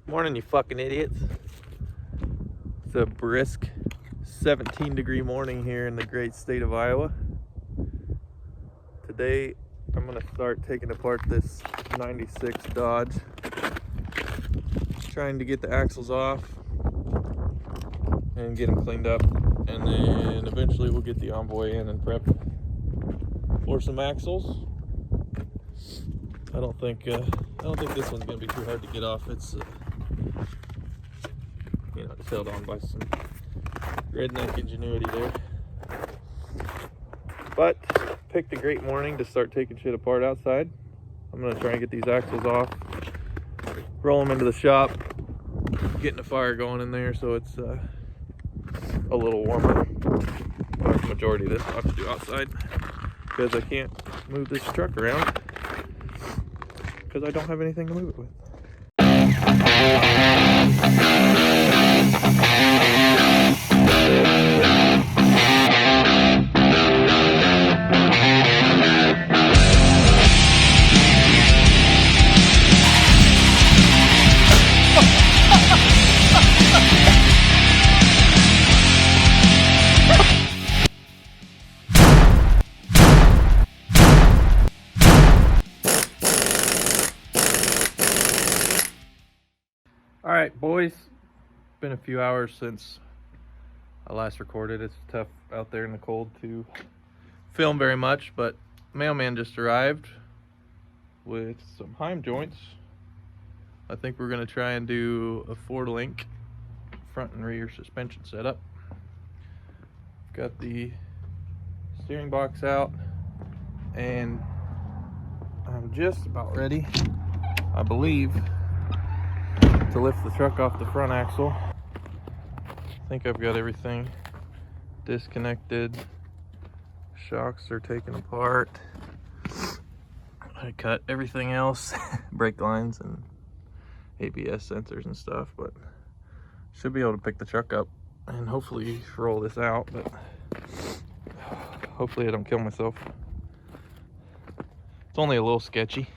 Morning, you fucking idiots. It's a brisk 17-degree morning here in the great state of Iowa. Today, I'm gonna start taking apart this 96 Dodge. Trying to get the axles off and get them cleaned up. And then eventually we'll get the Envoy in and prep for some axles. I don't think this one's gonna be too hard to get off. It's it's held on by some redneck ingenuity there. But picked a great morning to start taking shit apart outside. I'm gonna try and get these axles off, roll them into the shop, getting a fire going in there so it's a little warmer. But the majority of this I'll have to do outside because I can't move this truck around because I don't have anything to move it with. All right, boys, been a few hours since I last recorded. It's tough out there in the cold to film very much, but mailman just arrived with some Heim joints. I think we're gonna try and do a 4-link front and rear suspension setup. Got the steering box out and I'm just about ready, I believe, to lift the truck off the front axle. I think I've got everything disconnected. Shocks are taken apart. I cut everything else, brake lines and ABS sensors and stuff, but should be able to pick the truck up and hopefully roll this out, but hopefully I don't kill myself. It's only a little sketchy.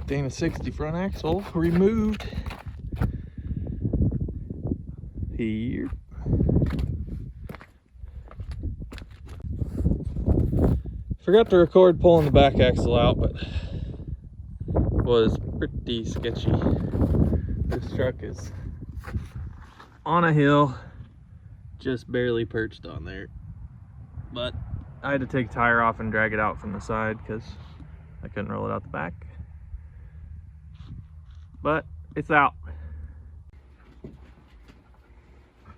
Dana 60 front axle removed here. Forgot to record pulling the back axle out, but was pretty sketchy. This truck is on a hill, just barely perched on there, but I had to take a tire off and drag it out from the side because I couldn't roll it out the back. But it's out.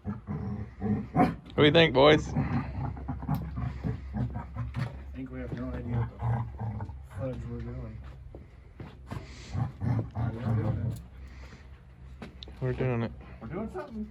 What do you think, boys? I think we have no idea what the fudge we're doing. We're doing it. We're doing something.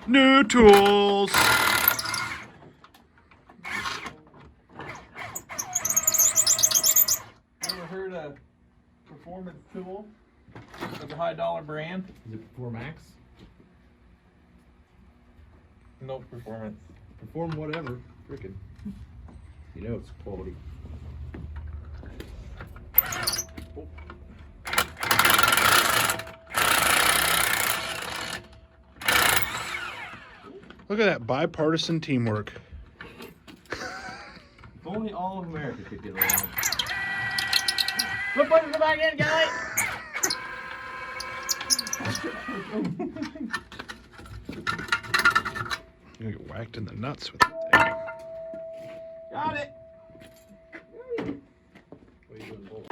New tools. man? Is it Perform Max? No performance. Perform whatever. Frickin'. You know it's quality. Look at that bipartisan teamwork. If only all of America could get along. Put buttons back in, guy. You get whacked in the nuts with that thing. Got it. What are you doing, Bolt?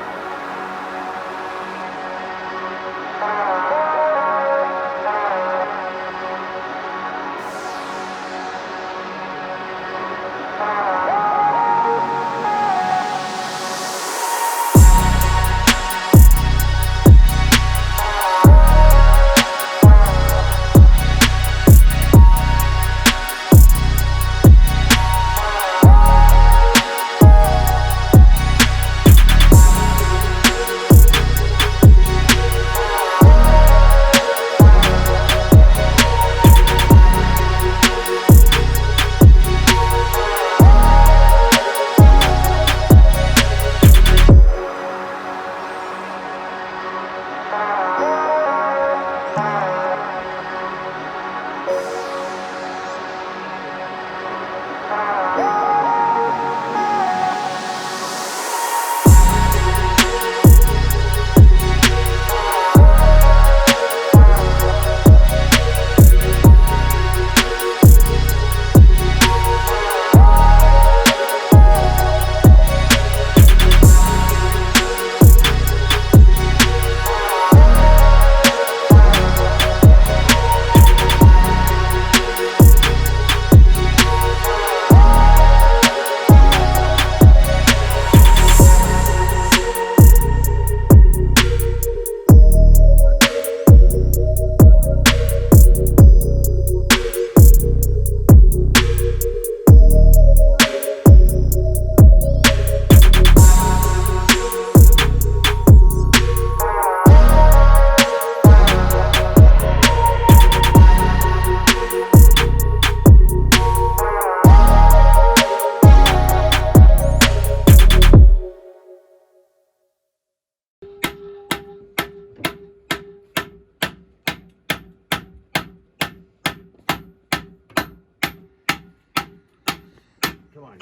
Come on.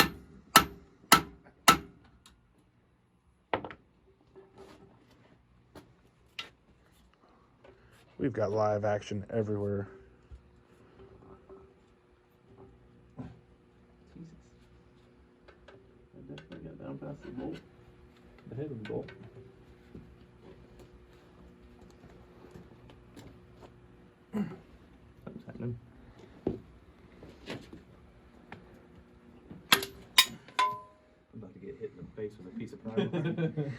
We've got live action everywhere. Jesus. I definitely got down past the bolt. The head of the bolt. Something's happening. I'm about to get hit in the face with a piece of plywood.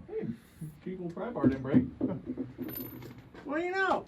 Hey, people pry bar didn't break. What do you know?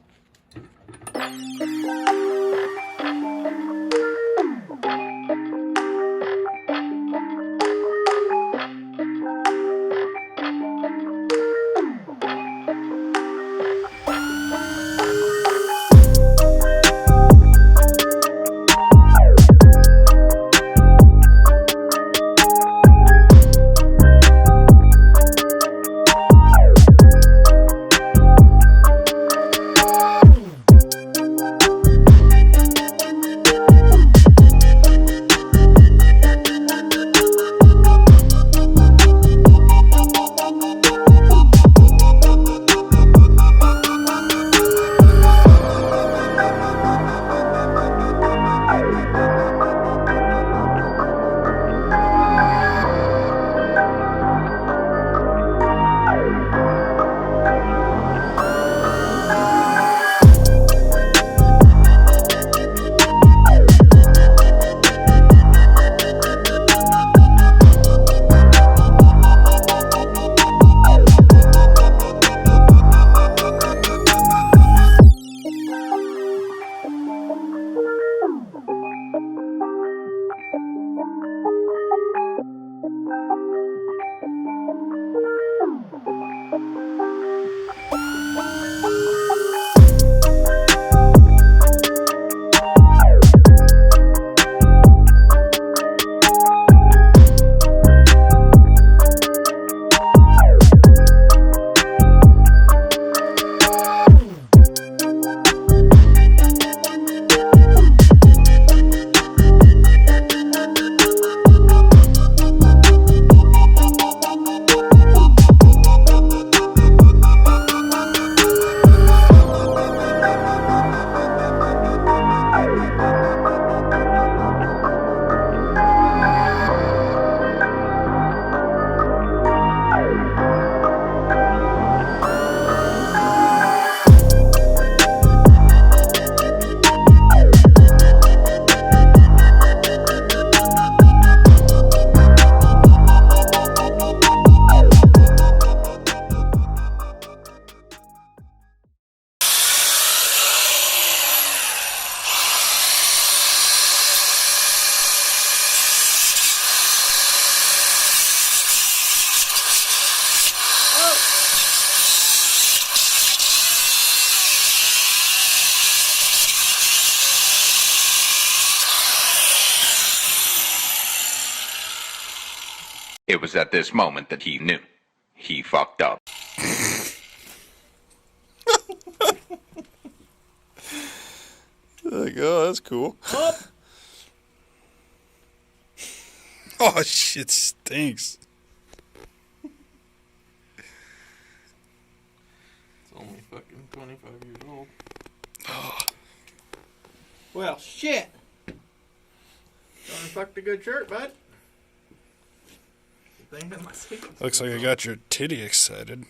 It was at this moment that he knew. He fucked up. Like, oh, that's cool. Up. Oh, shit stinks. It's only fucking 25 years old. Well, shit. Done fucked a good shirt, bud. Good thing that my sequence Looks like I got your titty excited.